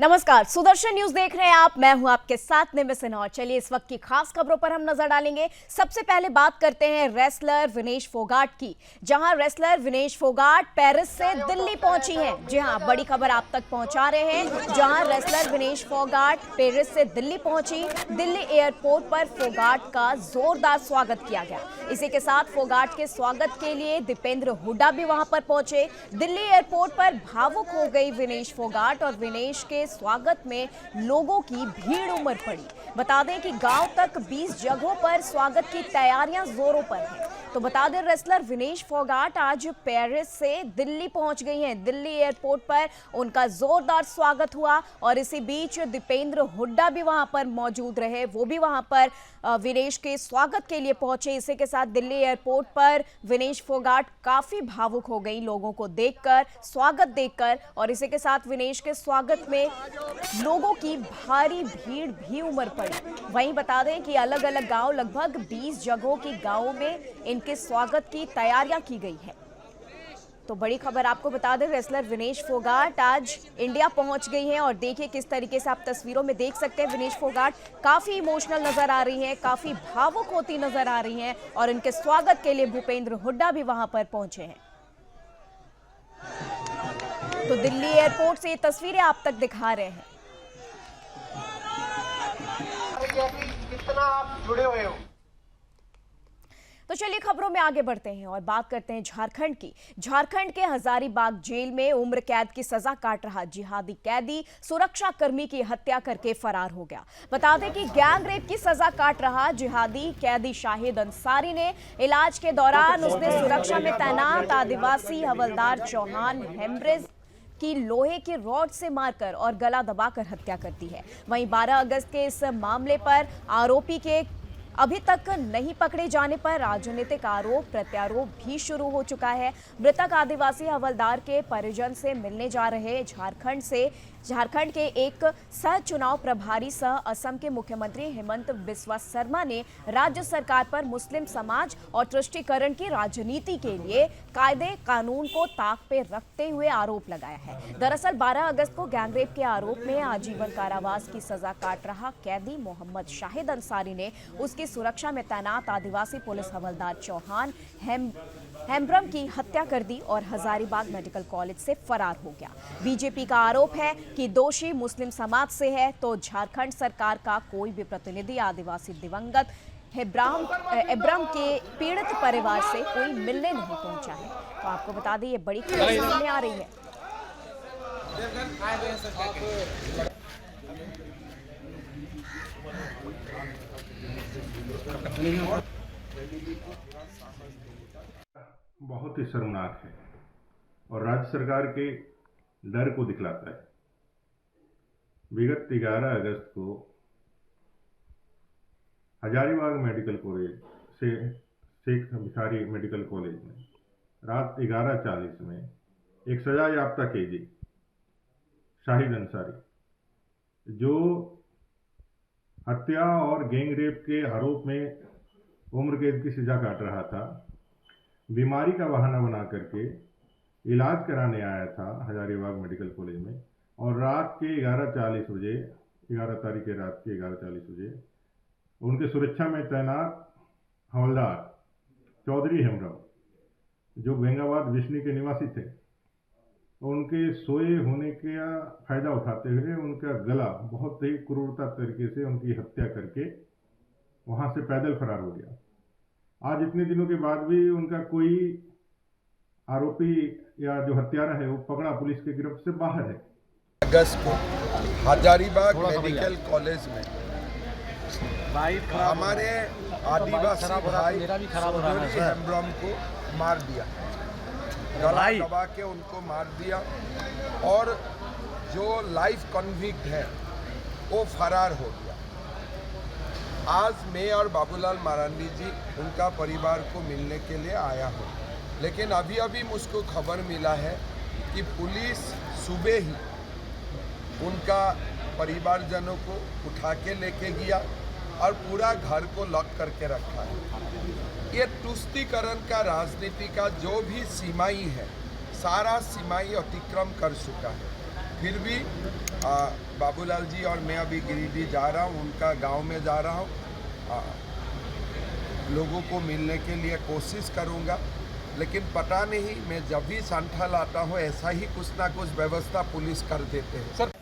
नमस्कार, सुदर्शन न्यूज देख रहे हैं आप। मैं हूं आपके साथ निमिष सिन्हा। चलिए इस वक्त की खास खबरों पर हम नजर डालेंगे। सबसे पहले बात करते हैं रेसलर विनेश फोगाट की, जहां रेसलर विनेश फोगाट पेरिस से दिल्ली पहुंची हैं। जी हां, बड़ी खबर आप तक पहुंचा रहे हैं, जहां रेसलर विनेश फोगाट पेरिस से दिल्ली पहुंची। दिल्ली एयरपोर्ट पर फोगाट का जोरदार स्वागत किया गया। इसी के साथ फोगाट के स्वागत के लिए दीपेंद्र हुड्डा भी वहां पर पहुंचे। दिल्ली एयरपोर्ट पर भावुक हो गई विनेश फोगाट और विनेश के स्वागत में लोगों की भीड़ उमड़ पड़ी। बता दें कि गांव तक 20 जगहों पर स्वागत की तैयारियां जोरों पर हैं। तो बता दें, रेसलर विनेश फोगाट आज पेरिस से दिल्ली पहुंच गई हैं। दिल्ली एयरपोर्ट पर उनका जोरदार स्वागत हुआ और इसी बीच दीपेंद्र हुड्डा भी वहां पर मौजूद रहे। वो भी वहां पर विनेश के स्वागत के लिए पहुंचे। इसी के साथ दिल्ली एयरपोर्ट पर विनेश फोगाट काफी भावुक हो गई लोगों को देखकर, स्वागत देखकर। और इसी के साथ विनेश के स्वागत में लोगों की भारी भीड़ भी उमड़ पड़ी। वहीं बता दें कि अलग अलग गांव, लगभग 20 जगहों की गांवों में इनके स्वागत की तैयारियां की गई है। तो बड़ी खबर आपको बता दें, रेसलर विनेश फोगाट आज इंडिया पहुंच गई हैं और देखिए किस तरीके से आप तस्वीरों में देख सकते हैं। विनेश फोगाट काफी इमोशनल नजर आ रही हैं, काफी भावुक होती नजर आ रही हैं और इनके स्वागत के लिए भूपेंद्र हुड्डा भी वहां पर पहुंचे हैं। तो दिल्ली एयरपोर्ट से ये तस्वीरें आप तक दिखा रहे हैं। कितना आप जुड़े हुए हो। तो चलिए खबरों में आगे बढ़ते हैं और बात करते हैं झारखंड की। झारखंड के हजारीबाग जेल में उम्र कैद की सजा काट रहा जिहादी कैदी सुरक्षा कर्मी की हत्या करके फरार हो गया। बता दें कि गैंग रेप की सजा काट रहा जिहादी कैदी शाहिद अंसारी ने इलाज के दौरान उसने सुरक्षा में तैनात आदिवासी हवलदार चौहान हेम्ब्रिज की लोहे की रॉड से मारकर और गला दबाकर हत्या कर दी है। वहीं 12 अगस्त के इस मामले पर आरोपी के अभी तक नहीं पकड़े जाने पर राजनीतिक आरोप प्रत्यारोप भी शुरू हो चुका है। मृतक आदिवासी हवलदार के परिजन से मिलने जा रहे झारखंड के एक सह चुनाव प्रभारी सह असम के मुख्यमंत्री हेमंत बिस्वा शर्मा ने राज्य सरकार पर मुस्लिम समाज और तुष्टीकरण की राजनीति के लिए कायदे कानून को ताक पे रखते हुए आरोप लगाया है। दरअसल 12 अगस्त को गैंगरेप के आरोप में आजीवन कारावास की सजा काट रहा कैदी मोहम्मद शाहिद अंसारी ने उसकी सुरक्षा में तैनात आदिवासी पुलिस हवलदार चौहान हेम्ब्रम की हत्या कर दी और हजारीबाग मेडिकल कॉलेज से फरार हो गया। बीजेपी का आरोप है कि दोषी मुस्लिम समाज से है, तो झारखंड सरकार का कोई भी प्रतिनिधि आदिवासी दिवंगत एब्राम के पीड़ित परिवार से कोई मिलने नहीं पहुंचा है। तो आपको बता दें, ये बड़ी खबर सामने आ रही है। बहुत ही शर्मनाक है और राज्य सरकार के डर को दिखलाता है। विगत 11 अगस्त को हजारीबाग मेडिकल कॉलेज से शेख भिखारी मेडिकल कॉलेज में रात 11:40 में एक सजा याफ्ता कैदी शाहिद अंसारी, जो हत्या और गैंग रेप के आरोप में उम्र कैद की सजा काट रहा था, बीमारी का बहाना बना करके इलाज कराने आया था हजारीबाग मेडिकल कॉलेज में और रात के 11:40 बजे 11 तारीख के रात के 11:40 बजे उनके सुरक्षा में तैनात हवलदार चौधरी हेम्ब्रम, जो बेंगाबाद विष्णु के निवासी थे, उनके सोए होने का फायदा उठाते हुए उनका गला बहुत ही क्रूरता तरीके से उनकी हत्या करके वहां से पैदल फरार हो गया। आज इतने दिनों के बाद भी उनका कोई आरोपी या जो हत्यारा है वो पकड़ा पुलिस के गिरफ्त से बाहर है। अगस्त को हजारीबाग मेडिकल कॉलेज में हमारे आदिवासी भाई हेम्ब्रम को मार दिया, गला दबा के उनको मार दिया और जो लाइफ कन्विक्ट है वो फरार हो गया। आज मैं और बाबूलाल मारांडी जी उनका परिवार को मिलने के लिए आया हूँ, लेकिन अभी मुझको खबर मिला है कि पुलिस सुबह ही उनका परिवारजनों को उठा के लेके गया और पूरा घर को लॉक करके रखा है। ये तुष्टीकरण का राजनीति का जो भी सीमाई है, सारा सीमाई अतिक्रम कर चुका है। फिर भी बाबूलाल जी और मैं अभी गिरिडीह जा रहा हूँ, उनका गांव में जा रहा हूँ, लोगों को मिलने के लिए कोशिश करूँगा। लेकिन पता नहीं, मैं जब भी संठल आता हूँ ऐसा ही कुछ ना कुछ व्यवस्था पुलिस कर देते हैं। सर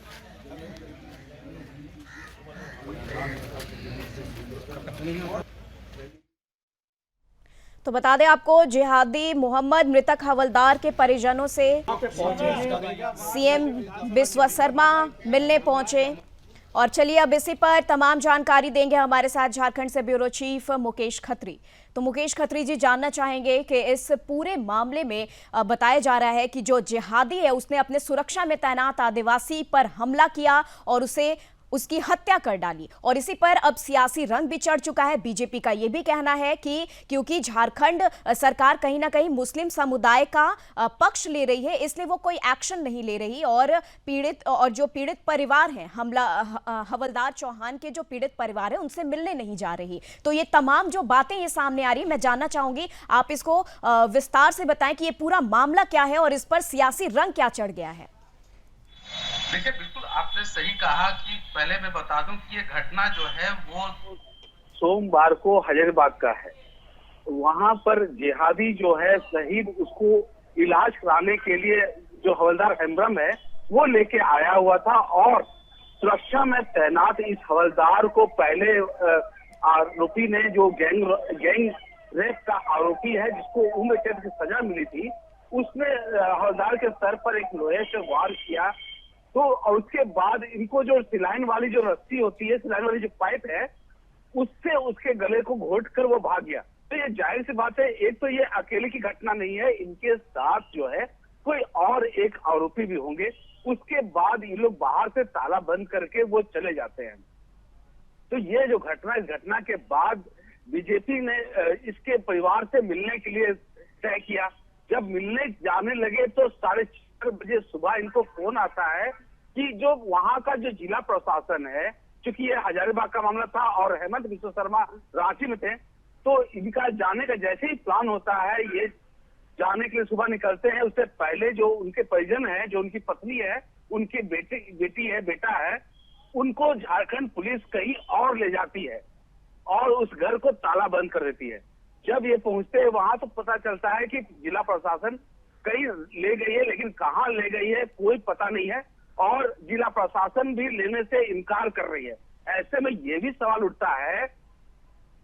तो बता दें आपको, जिहादी मोहम्मद मृतक हवलदार के परिजनों से सीएम बिस्वा शर्मा मिलने पहुंचे। और चलिए अब इसी पर तमाम जानकारी देंगे हमारे साथ झारखंड से ब्यूरो चीफ मुकेश खत्री। तो मुकेश खत्री जी, जानना चाहेंगे कि इस पूरे मामले में बताया जा रहा है कि जो जिहादी है उसने अपने सुरक्षा में तैनात आदिवासी पर हमला किया और उसकी हत्या कर डाली, और इसी पर अब सियासी रंग भी चढ़ चुका है। बीजेपी का यह भी कहना है कि क्योंकि झारखंड सरकार कहीं ना कहीं मुस्लिम समुदाय का पक्ष ले रही है, इसलिए वो कोई एक्शन नहीं ले रही, और जो पीड़ित परिवार हैं, हवलदार चौहान के जो पीड़ित परिवार है, उनसे मिलने नहीं जा रही। तो ये तमाम जो बातें ये सामने आ रही, मैं जानना चाहूंगी आप इसको विस्तार से बताएं कि ये पूरा मामला क्या है और इस पर सियासी रंग क्या चढ़ गया है। देखिए, बिल्कुल आपने सही कहा कि पहले मैं बता दूं कि ये घटना जो है वो सोमवार को हजारीबाग का है। वहां पर जिहादी जो है शहीद, उसको इलाज कराने के लिए जो हवलदार हेम्ब्रम है वो लेके आया हुआ था, और सुरक्षा में तैनात इस हवलदार को पहले आरोपी ने, जो गैंग रेप का आरोपी है जिसको उम्र कैद की सजा मिली थी, उसने हवलदार के सर पर एक लोहे से वार किया। तो और उसके बाद इनको जो सिलाइन वाली जो रस्सी होती है, सिलाइन वाली जो पाइप है, उससे उसके गले को घोट कर वो भाग गया। तो ये जाहिर सी बात है, एक तो ये अकेले की घटना नहीं है, इनके साथ जो है कोई और एक आरोपी भी होंगे। उसके बाद ये लोग बाहर से ताला बंद करके वो चले जाते हैं। तो ये जो घटना, इस घटना के बाद बीजेपी ने इसके परिवार से मिलने के लिए तय किया। जब मिलने जाने लगे तो 4:30 बजे सुबह इनको फोन आता है कि जो वहां का जो जिला प्रशासन है, क्योंकि ये हजारीबाग का मामला था और हेमंत बिस्वा शर्मा रांची में थे, तो इनका जाने का जैसे ही प्लान होता है, ये जाने के लिए सुबह निकलते हैं। उससे पहले जो उनके परिजन है, जो उनकी पत्नी है, उनकी बेटी है, बेटा है, उनको झारखंड पुलिस कहीं और ले जाती है और उस घर को ताला बंद कर देती है। जब ये पहुंचते हैं वहां तो पता चलता है कि जिला प्रशासन कहीं ले गई है, लेकिन कहां ले गई है कोई पता नहीं है, और जिला प्रशासन भी लेने से इनकार कर रही है। ऐसे में ये भी सवाल उठता है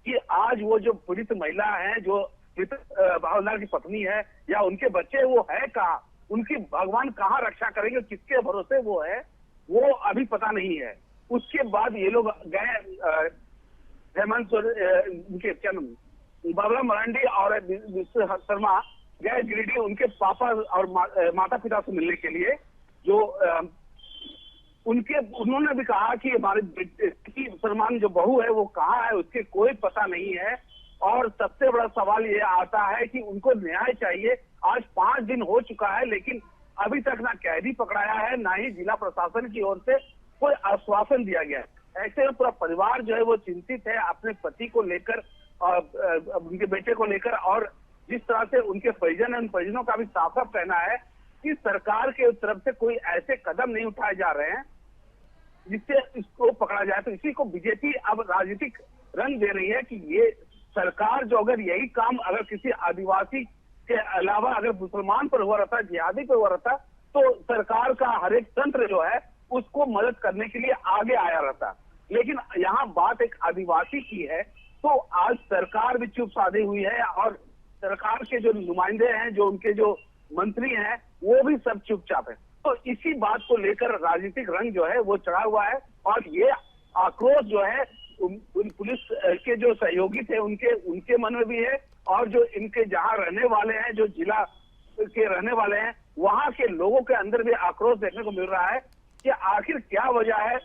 कि आज वो जो पीड़ित महिला है, जो हवलदार की पत्नी है या उनके बच्चे, वो है कहाँ, उनकी भगवान कहाँ रक्षा करेंगे, किसके भरोसे वो है, वो अभी पता नहीं है। उसके बाद ये लोग गए हेमंत, उनके क्या नाम, बाबला मरांडी और बिस्वा शर्मा गए गिरिडीह उनके पापा और माता पिता से मिलने के लिए। जो उन्होंने भी कहा कि हमारे सलमान जो बहू है वो कहाँ है, उसके कोई पता नहीं है। और सबसे बड़ा सवाल ये आता है कि उनको न्याय चाहिए। आज 5 दिन हो चुका है, लेकिन अभी तक ना कैदी पकड़ाया है, ना ही जिला प्रशासन की ओर से कोई आश्वासन दिया गया है। ऐसे में पूरा परिवार जो है वो चिंतित है अपने पति को लेकर और उनके बेटे को लेकर, और जिस तरह से उनके परिजन है, उन परिजनों का भी साफ साफ कहना है कि सरकार के तरफ से कोई ऐसे कदम नहीं उठाए जा रहे हैं जिससे इसको पकड़ा जाए। तो इसी को बीजेपी अब राजनीतिक रंग दे रही है कि ये सरकार जो अगर यही काम अगर किसी आदिवासी के अलावा अगर मुसलमान पर हुआ रहता, जिहादी पर हुआ रहता, तो सरकार का हर एक तंत्र जो है उसको मदद करने के लिए आगे आया रहता। लेकिन यहाँ बात एक आदिवासी की है, तो आज सरकार भी चुप साधी हुई है, और सरकार के जो नुमाइंदे हैं, जो उनके जो मंत्री हैं, वो भी सब चुपचाप है। तो इसी बात को लेकर राजनीतिक रंग जो है वो चढ़ा हुआ है, और ये आक्रोश जो है पुलिस के जो सहयोगी थे उनके मन में भी है, और जो इनके जहां रहने वाले हैं, जो जिला के रहने वाले हैं, वहां के लोगों के अंदर भी आक्रोश देखने को मिल रहा है कि आखिर क्या वजह है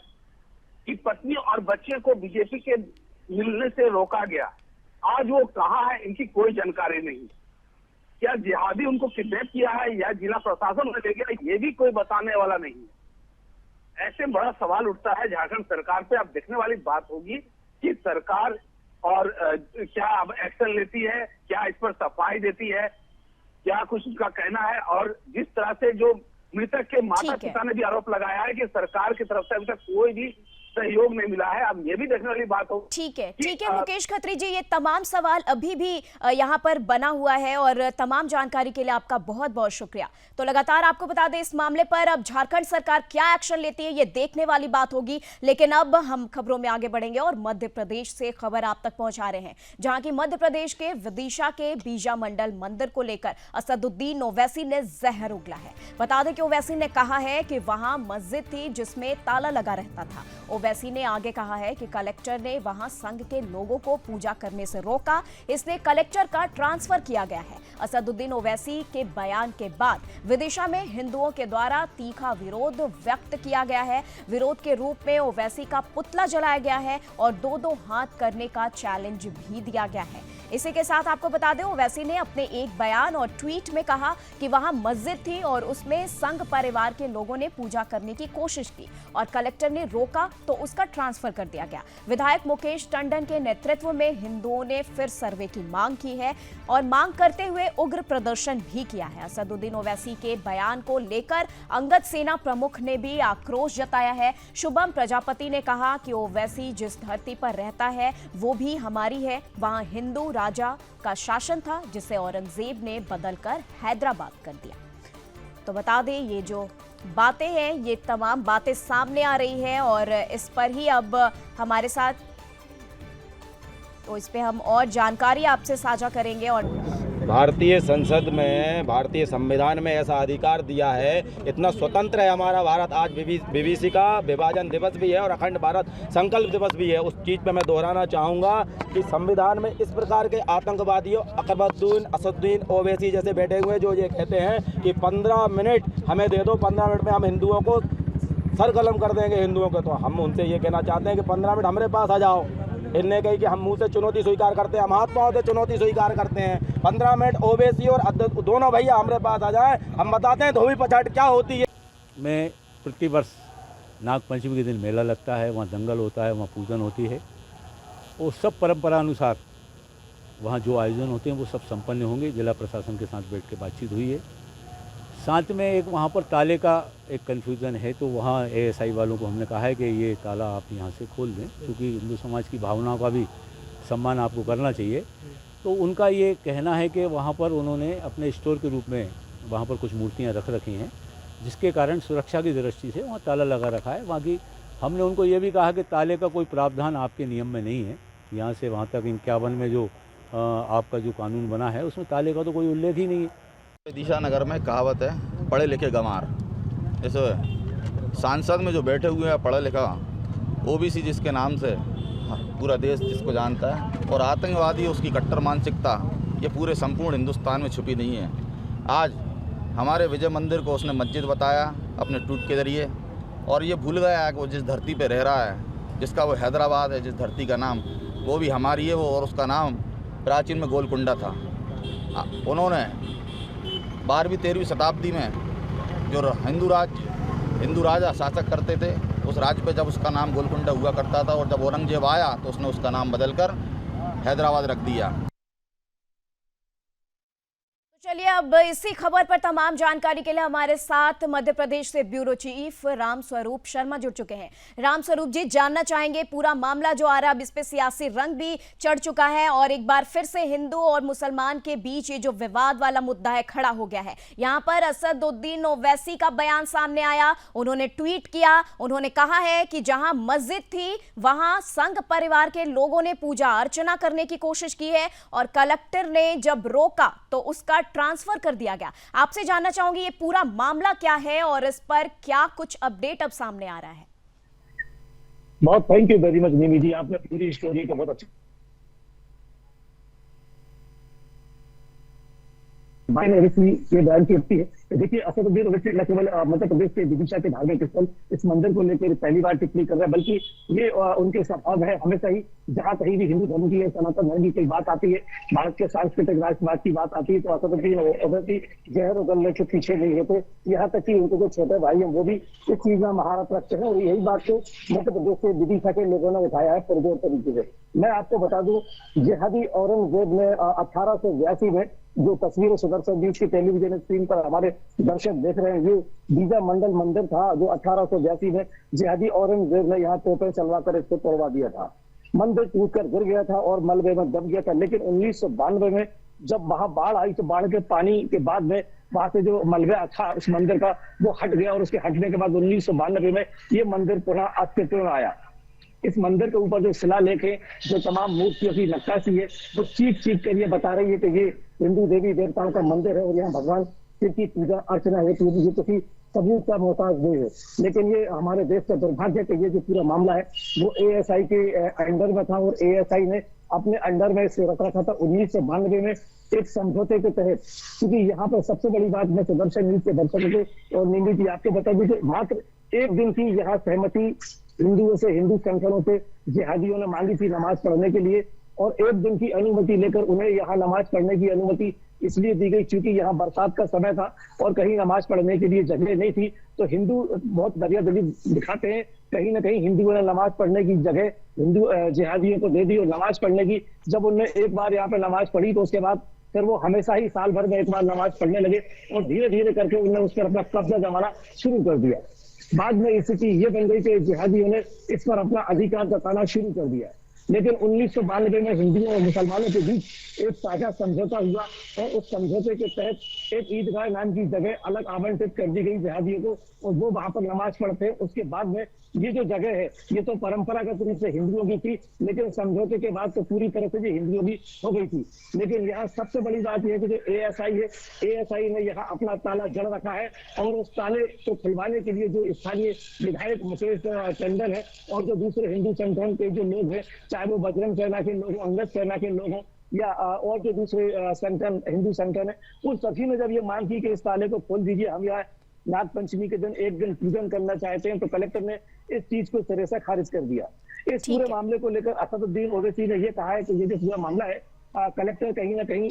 कि पत्नी और बच्चे को बीजेपी के मिलने से रोका गया। आज वो कहाँ है, इनकी कोई जानकारी नहीं। क्या जिहादी उनको किडनैप किया है या जिला प्रशासन उन्हें ले गया, ये भी कोई बताने वाला नहीं है। ऐसे बड़ा सवाल उठता है झारखंड सरकार पे। अब देखने वाली बात होगी कि सरकार और क्या अब एक्शन लेती है, क्या इस पर सफाई देती है, क्या कुछ उसका कहना है। और जिस तरह से जो मृतक के माता ठीक है। पिता ने भी आरोप लगाया है कि सरकार की तरफ से अभी तक कोई भी सहयोग नहीं मिला है। अब ये भी देखने वाली बात हो। ठीक है मुकेश खत्री जी, ये तमाम सवाल अभी भी यहाँ पर बना हुआ है और तमाम जानकारी के लिए आपका बहुत बहुत शुक्रिया। तो लगातार आपको बता दें इस मामले पर अब झारखंड सरकार क्या एक्शन लेती है ये देखने वाली बात होगी। लेकिन अब हम खबरों में आगे बढ़ेंगे और मध्य प्रदेश से खबर आप तक पहुंचा रहे हैं, जहां की मध्य प्रदेश के विदिशा के बीजा मंडल मंदिर को लेकर असदुद्दीन ओवैसी ने जहर उगला है। बता दें कि ओवैसी ने कहा है कि वहां मस्जिद थी जिसमें ताला लगा रहता था। ओवैसी ने आगे कहा है कि कलेक्टर ने वहां संघ के लोगों को पूजा करने से रोका, इसलिए कलेक्टर का ट्रांसफर किया गया है। असदुद्दीन ओवैसी के बयान के बाद विदिशा में हिंदुओं के द्वारा तीखा विरोध व्यक्त किया गया है। विरोध के रूप में ओवैसी का पुतला जलाया गया है और दो हाथ करने का चैलेंज भी दिया गया है। इसी के साथ आपको बता दें ओवैसी ने अपने एक बयान और ट्वीट में कहा कि वहां मस्जिद थी और उसमें संघ परिवार के लोगों ने पूजा करने की कोशिश की और कलेक्टर ने रोका तो उसका ट्रांसफर कर दिया गया। विधायक मुकेश टंडन के नेतृत्व में हिंदुओं ने फिर सर्वे की मांग की है और मांग करते हुए उग्र प्रदर्शन भी किया है। असदुद्दीन ओवैसी के बयान को लेकर अंगद सेना प्रमुख ने भी आक्रोश जताया है। शुभम प्रजापति ने कहा कि ओवैसी जिस धरती पर रहता है वो भी हमारी है, वहां हिंदू राजा का शासन था जिसे औरंगजेब ने बदलकर हैदराबाद कर दिया। तो बता दें ये जो बातें हैं ये तमाम बातें सामने आ रही हैं और इस पर ही अब हमारे साथ तो इस पे हम और जानकारी आपसे साझा करेंगे। और भारतीय संसद में, भारतीय संविधान में ऐसा अधिकार दिया है, इतना स्वतंत्र है हमारा भारत। आज बीबीसी का विभाजन दिवस भी है और अखंड भारत संकल्प दिवस भी है। उस चीज़ पे मैं दोहराना चाहूँगा कि संविधान में इस प्रकार के आतंकवादियों अकबरुद्दीन, असदुद्दीन ओवैसी जैसे बैठे हुए जो ये कहते हैं कि 15 मिनट हमें दे दो, 15 मिनट में हम हिंदुओं को सरगर्म कर देंगे हिंदुओं को, तो हम उनसे ये कहना चाहते हैं कि 15 मिनट हमारे पास आ जाओ। इनने कही कि हम मुंह से चुनौती स्वीकार करते हैं, हम हाथ पाँव से चुनौती स्वीकार करते हैं। 15 मिनट ओवैसी और दोनों भैया हमारे पास आ जाएं, हम बताते हैं धोबी पछाड़ क्या होती है। में प्रतिवर्ष नागपंचमी के दिन मेला लगता है, वहाँ दंगल होता है, वहाँ पूजन होती है और सब परंपरा अनुसार वहाँ जो आयोजन होते हैं वो सब संपन्न होंगे। जिला प्रशासन के साथ बैठ के बातचीत हुई है। साथ में एक वहाँ पर ताले का एक कन्फ्यूज़न है, तो वहाँ एएसआई वालों को हमने कहा है कि ये ताला आप यहाँ से खोल दें, क्योंकि हिंदू समाज की भावनाओं का भी सम्मान आपको करना चाहिए। तो उनका ये कहना है कि वहाँ पर उन्होंने अपने स्टोर के रूप में वहाँ पर कुछ मूर्तियाँ रख रखी हैं, जिसके कारण सुरक्षा की दृष्टि से वहाँ ताला लगा रखा है। बाकी हमने उनको ये भी कहा कि ताले का कोई प्रावधान आपके नियम में नहीं है। यहाँ से वहाँ तक 51 में जो आपका जो कानून बना है उसमें ताले का तो कोई उल्लेख ही नहीं है। विदिशा नगर में कहावत है, पढ़े लिखे गंवार। इस सांसद में जो बैठे हुए हैं पढ़ा लिखा ओबीसी जिसके नाम से पूरा देश जिसको जानता है, और आतंकवादी उसकी कट्टर मानसिकता ये पूरे संपूर्ण हिंदुस्तान में छुपी नहीं है। आज हमारे विजय मंदिर को उसने मस्जिद बताया अपने ट्वीट के जरिए, और ये भूल गया है कि वो जिस धरती पे रह रहा है, जिसका वो हैदराबाद है, जिस धरती का नाम वो भी हमारी है वो, और उसका नाम प्राचीन में गोलकुंडा था। उन्होंने 12वीं 13वीं शताब्दी में जो हिंदू राजा शासक करते थे, उस राज्य पे जब उसका नाम गोलकुंडा हुआ करता था, और जब औरंगजेब आया तो उसने उसका नाम बदलकर हैदराबाद रख दिया। चलिए अब इसी खबर पर तमाम जानकारी के लिए हमारे साथ मध्य प्रदेश से ब्यूरो चीफ रामस्वरूप शर्मा जुड़ चुके हैं। रामस्वरूप जी, जानना चाहेंगे पूरा मामला जो आ रहा है अब इस पे सियासी रंग भी चढ़ चुका है और एक बार फिर से हिंदू और मुसलमान के बीच ये जो विवाद वाला मुद्दा है खड़ा हो गया है। यहाँ पर असदुद्दीन ओवैसी का बयान सामने आया, उन्होंने ट्वीट किया, उन्होंने कहा है कि जहां मस्जिद थी वहां संघ परिवार के लोगों ने पूजा अर्चना करने की कोशिश की है और कलेक्टर ने जब रोका तो उसका ट्रांसफर कर दिया गया। आपसे जानना चाहूंगी ये पूरा मामला क्या है और इस पर क्या कुछ अपडेट अब सामने आ रहा है। बहुत थैंक यू वेरी मच निमी जी, आपने पूरी स्टोरी को बहुत अच्छी भाई ने ये बयान की है। देखिए असदुद्दीन ओवैसी न केवल मध्य प्रदेश के विदिशा के धार्मिक स्थल इस मंदिर को लेकर पहली बार टिप्पणी कर रहे हैं, बल्कि ये उनके स्वभाव है हमेशा ही जहां कहीं भी हिंदू धर्म की सनातन धर्म की कोई बात आती है, भारत के सांस्कृतिक राष्ट्रवाद की बात आती है, तो असदुद्दीन ओवैसी जहर उगलने के पीछे नहीं होते। यहाँ तक कि उनके जो छोटे भाई हैं वो भी इस चीज में महारत रखते हैं और यही बात को मध्य प्रदेश के विदिशा के लोगों ने उठाया है पुरजोर तरीके से। मैं आपको बता दूं, जिहादी औरंगजेब ने 1882 में जो तस्वीरें सुदर्शन न्यूज की टेलीविजन स्क्रीन पर हमारे दर्शक देख रहे हैं, ये बीजा मंडल मंदिर था जो 1882 में जिहादी औरंगजेब ने यहाँ तोपें चलवाकर इसको तोड़वा दिया था। मंदिर टूटकर गिर गया था और मलबे में दब गया था, लेकिन 1992 में जब वहां बाढ़ आई तो बाढ़ के पानी के बाद में वहां से जो मलबा था उस मंदिर का वो हट गया और उसके हटने के बाद 1992 में ये मंदिर पुनः अस्तित्व में आया। इस मंदिर के ऊपर जो शिलालेख है, जो तमाम मूर्तियों की नक्काशी है, वो चीख कर ये बता रही है कि ये हिंदू देवी देवताओं का मंदिर है और यहाँ भगवान शिव की पूजा अर्चना होती है। ये किसी सबूत का मोहताज नहीं है, लेकिन ये हमारे देश का दुर्भाग्य है कि ये जो पूरा मामला है वो एएसआई के अंडर में था और एएसआई ने अपने अंडर में इसे रख रखा था। 1992 में एक समझौते के तहत, क्योंकि यहाँ पर सबसे बड़ी बात मैं सुदर्शन न्यूज के दर्शकों को और नींदी जी आपको बता दीजिए, मात्र एक दिन की यहाँ सहमति हिंदुओं से, हिंदू संगठनों से जिहादियों ने मांगी थी नमाज पढ़ने के लिए, और एक दिन की अनुमति लेकर उन्हें यहाँ नमाज पढ़ने की अनुमति इसलिए दी गई क्योंकि यहाँ बरसात का समय था और कहीं नमाज पढ़ने के लिए जगह नहीं थी। तो हिंदू बहुत दरियादिली दिखाते हैं, कहीं ना कहीं हिंदुओं ने नमाज पढ़ने की जगह हिंदू जिहादियों को दे दी और नमाज पढ़ने की जब उन्होंने एक बार यहाँ पे नमाज पढ़ी तो उसके बाद फिर वो हमेशा ही साल भर में एक बार नमाज पढ़ने लगे और धीरे धीरे करके उन्होंने उस पर अपना कब्जा जमाना शुरू कर दिया। बाद में स्थिति ये बन गई कि जिहादियों ने इस पर अपना अधिकार जताना शुरू कर दिया। लेकिन 1992 में हिंदुओं और मुसलमानों के बीच एक ताजा समझौता हुआ और उस समझौते के तहत एक ईदगाह नाम की जगह अलग आवंटित कर दी गई जिहादियों को और वो वहां पर नमाज पढ़ते हैं। उसके बाद में ये जो जगह है ये तो परंपरागत रूप से हिंदुओं की थी, लेकिन समझौते के बाद तो पूरी तरह से ये हिंदुओं की हो गई थी। लेकिन यहाँ सबसे बड़ी बात यह है कि जो एएसआई है, एएसआई ने यहाँ अपना ताला जड़ रखा है और उस ताले को खुलवाने के लिए जो स्थानीय विधायक मुकेश टंडन है और जो दूसरे हिंदू संगठन के जो लोग हैं, चाहे वो बजरंग सेना के लोग हों, अंगद सेना के लोग हों या और जो दूसरे संगठन हिंदू संगठन है, उन सभी ने जब ये मांग की कि इस ताले को खोल दीजिए, हम यहाँ नाग पंचमी के दिन एक दिन पूजन करना चाहते हैं, तो कलेक्टर ने इस चीज को सिरे से खारिज कर दिया। इस पूरे मामले को लेकर असदुद्दीन ओवैसी ने यह कहा है कि ये जो पूरा मामला है कलेक्टर कहीं ना कहीं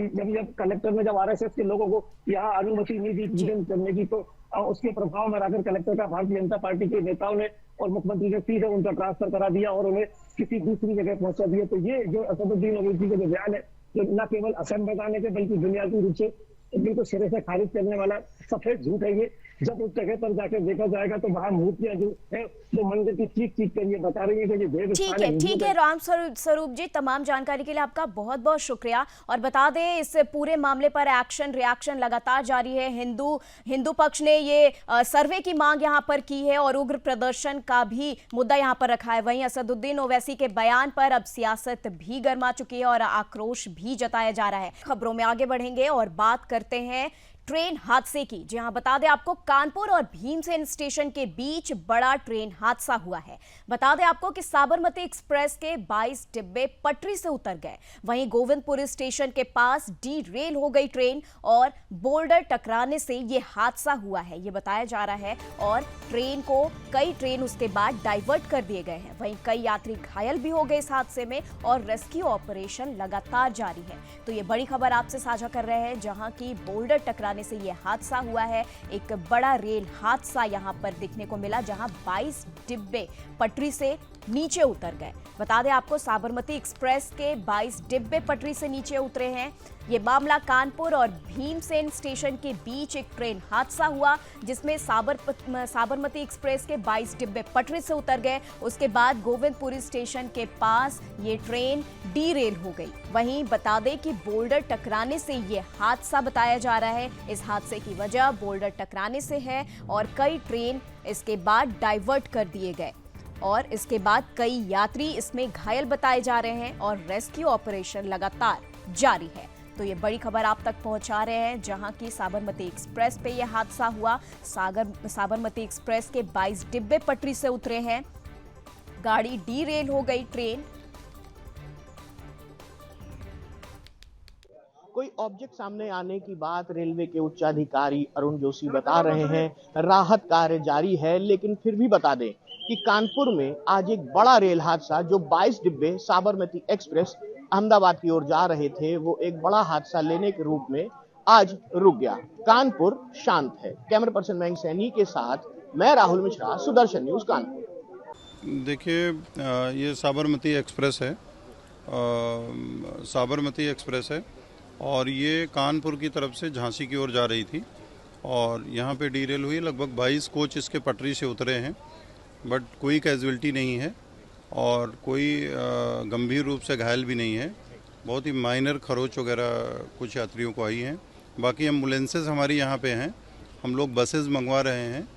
जब कलेक्टर ने जब आरएसएस के लोगों को यहाँ अनुमति नहीं दी पूजन करने की, तो उसके प्रभाव में आकर कलेक्टर का भारतीय जनता पार्टी के नेताओं ने और मुख्यमंत्री ने सीधे उनका ट्रांसफर करा दिया और उन्हें किसी दूसरी जगह पहुंचा दिया। तो ये जो असदुद्दीन ओवैसी का जो बयान है, जो न केवल असम बताने के बल्कि बुनियादी रूप से बिल्कुल सिरे से खारिज करने वाला सफेद झूठ है ये। जब उस जगह पर जाकर देखा जाएगा तो वहाँ मूर्तियां जो है वो मंदिर की चीख कर ये बता रही है कि ये देव स्थान है। ठीक है राम स्वरूप जी, तमाम जानकारी के लिए आपका बहुत बहुत शुक्रिया। और बता दें इस पूरे मामले पर एक्शन रिएक्शन लगातार जारी है। हिंदू पक्ष ने ये सर्वे की मांग यहाँ पर की है और उग्र प्रदर्शन का भी मुद्दा यहाँ पर रखा है। वहीं असदुद्दीन ओवैसी के बयान पर अब सियासत भी गर्मा चुकी है और आक्रोश भी जताया जा रहा है। खबरों में आगे बढ़ेंगे और बात करते हैं ट्रेन हादसे की। जी हां, बता दें आपको कानपुर और भीमसेन स्टेशन के बीच बड़ा ट्रेन हादसा हुआ है। बता दें आपको कि साबरमती एक्सप्रेस के 22 डिब्बे पटरी से उतर गए। वहीं गोविंदपुर स्टेशन के पास डी रेल हो गई ट्रेन और बोल्डर टकराने से यह हादसा हुआ है, यह बताया जा रहा है। और कई ट्रेन उसके बाद डाइवर्ट कर दिए गए हैं। वहीं कई यात्री घायल भी हो गए इस हादसे में और रेस्क्यू ऑपरेशन लगातार जारी है। तो ये बड़ी खबर आपसे साझा कर रहे हैं, जहां की बोल्डर टकराने से यह हादसा हुआ है। एक बड़ा रेल हादसा यहां पर देखने को मिला, जहां 22 डिब्बे पटरी से नीचे उतर गए। बता दें आपको साबरमती एक्सप्रेस के 22 डिब्बे पटरी से नीचे उतरे हैं। यह मामला कानपुर और भीमसेन स्टेशन के बीच एक ट्रेन हादसा हुआ, जिसमें साबरमती एक्सप्रेस के 22 डिब्बे पटरी से उतर गए। उसके बाद गोविंदपुरी स्टेशन के पास ये ट्रेन डी रेल हो गई। वहीं बता दें कि बोल्डर टकराने से यह हादसा बताया जा रहा है। इस हादसे की वजह बोल्डर टकराने से है और कई ट्रेन इसके बाद डाइवर्ट कर दिए गए और इसके बाद कई यात्री इसमें घायल बताए जा रहे हैं और रेस्क्यू ऑपरेशन लगातार जारी है। तो ये बड़ी खबर आप तक पहुंचा रहे हैं, जहां की साबरमती एक्सप्रेस पे यह हादसा हुआ। साबरमती एक्सप्रेस के 22 डिब्बे पटरी से उतरे हैं, गाड़ी डी रेल हो गई ट्रेन। कोई ऑब्जेक्ट सामने आने की बात रेलवे के उच्चाधिकारी अरुण जोशी बता रहे हैं। राहत कार्य जारी है, लेकिन फिर भी बता दें कि कानपुर में आज एक बड़ा रेल हादसा, जो 22 डिब्बे साबरमती एक्सप्रेस अहमदाबाद की ओर जा रहे थे, वो एक बड़ा हादसा लेने के रूप में आज रुक गया। कानपुर शांत है। कैमरा पर्सन मयंक सैनी के साथ मैं राहुल मिश्रा, सुदर्शन न्यूज कानपुर। देखिए, ये साबरमती एक्सप्रेस है, साबरमती एक्सप्रेस है और ये कानपुर की तरफ से झांसी की ओर जा रही थी और यहाँ पे डीरेल हुई। लगभग 22 कोच इसके पटरी से उतरे हैं, बट कोई कैजुअल्टी नहीं है और कोई गंभीर रूप से घायल भी नहीं है। बहुत ही माइनर खरोच वगैरह कुछ यात्रियों को आई हैं। बाकी एम्बुलेंसेस हमारी यहाँ पे हैं, हम लोग बसेस मंगवा रहे हैं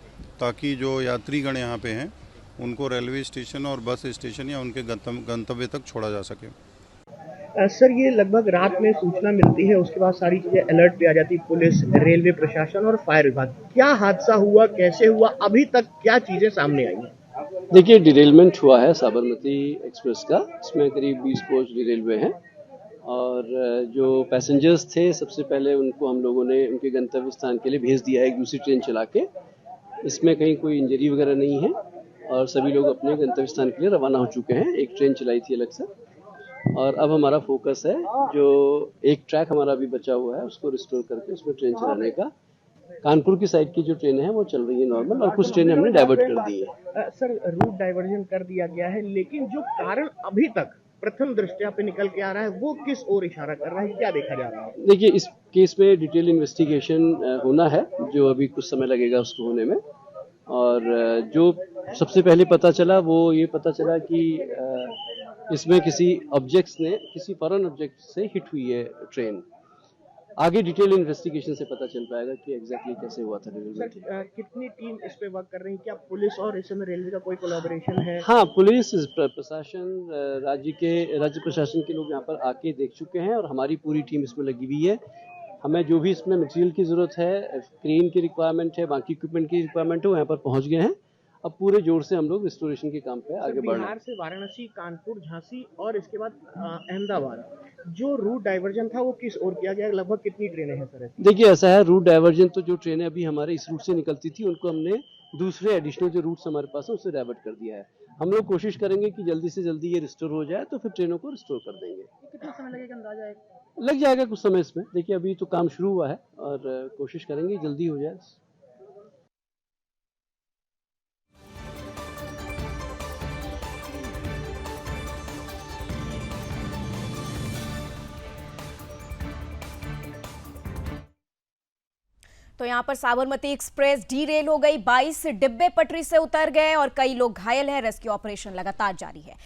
ताकि जो यात्रीगण यहाँ पे हैं उनको रेलवे स्टेशन और बस स्टेशन या उनके गंतव्य तक छोड़ा जा सके। सर, ये लगभग रात में सूचना मिलती है, उसके बाद सारी चीजें अलर्ट पे आ जाती, पुलिस, रेलवे प्रशासन और फायर विभाग। क्या हादसा हुआ, कैसे हुआ, अभी तक क्या चीजें सामने आई हैं? देखिए, डिरेलमेंट हुआ है साबरमती एक्सप्रेस का। इसमें करीब 20 कोच डिरेल हुए हैं और जो पैसेंजर्स थे सबसे पहले उनको हम लोगों ने उनके गंतव्य स्थान के लिए भेज दिया है एक दूसरी ट्रेन चला के। इसमें कहीं कोई इंजरी वगैरह नहीं है और सभी लोग अपने गंतव्य स्थान के लिए रवाना हो चुके हैं। एक ट्रेन चलाई थी अलग से और अब हमारा फोकस है जो एक ट्रैक हमारा अभी बचा हुआ है उसको रिस्टोर करके उसमें ट्रेन चलाने का। कानपुर की साइड की जो ट्रेन है वो चल रही है नॉर्मल और कुछ ट्रेनें हमने डाइवर्ट कर दी है। सर, रूट डाइवर्जन कर दिया गया है, लेकिन जो कारण अभी तक प्रथम दृष्टया पे निकल के आ रहा है वो किस ओर इशारा कर रहा है, क्या देखा जा रहा है? देखिए, इस केस में डिटेल इन्वेस्टिगेशन होना है जो अभी कुछ समय लगेगा उसको होने में। और जो सबसे पहले पता चला वो ये पता चला कि इसमें किसी फॉरेन ऑब्जेक्ट से हिट हुई है ट्रेन। आगे डिटेल इन्वेस्टिगेशन से पता चल पाएगा कि एग्जैक्टली कैसे हुआ था। सर, कितनी टीम इस पे वर्क कर रही है? क्या पुलिस और इस समय रेलवे का कोई कोलैबोरेशन है? हाँ, पुलिस, प्रशासन, राज्य प्रशासन के लोग यहाँ पर आके देख चुके हैं और हमारी पूरी टीम इसमें लगी हुई है। हमें जो भी इसमें मटेरियल की ज़रूरत है, क्रेन की रिक्वायरमेंट है, बाकी इक्विपमेंट की रिक्वायरमेंट है, वो यहाँ पर पहुँच गए हैं। अब पूरे जोर से हम लोग रिस्टोरेशन के काम पे आगे बढ़ रहे हैं। बिहार से वाराणसी, कानपुर, झांसी और इसके बाद अहमदाबाद, जो रूट डाइवर्जन था वो किस ओर किया गया? लगभग कितनी ट्रेनें हैं सर? देखिए, ऐसा है, रूट डाइवर्जन तो जो ट्रेनें अभी हमारे इस रूट से निकलती थी उनको हमने दूसरे एडिशनल जो रूट्स हमारे पास है उससे डाइवर्ट कर दिया है। हम लोग कोशिश करेंगे कि जल्दी से जल्दी ये रिस्टोर हो जाए तो फिर ट्रेनों को रिस्टोर कर देंगे। कितना समय लगेगा अंदाजा है? लग जाएगा कुछ समय इसमें। देखिए, अभी तो काम शुरू हुआ है और कोशिश करेंगे जल्दी हो जाए। तो यहाँ पर साबरमती एक्सप्रेस डीरेल हो गई, 22 डिब्बे पटरी से उतर गए और कई लोग घायल हैं। रेस्क्यू ऑपरेशन लगातार जारी है।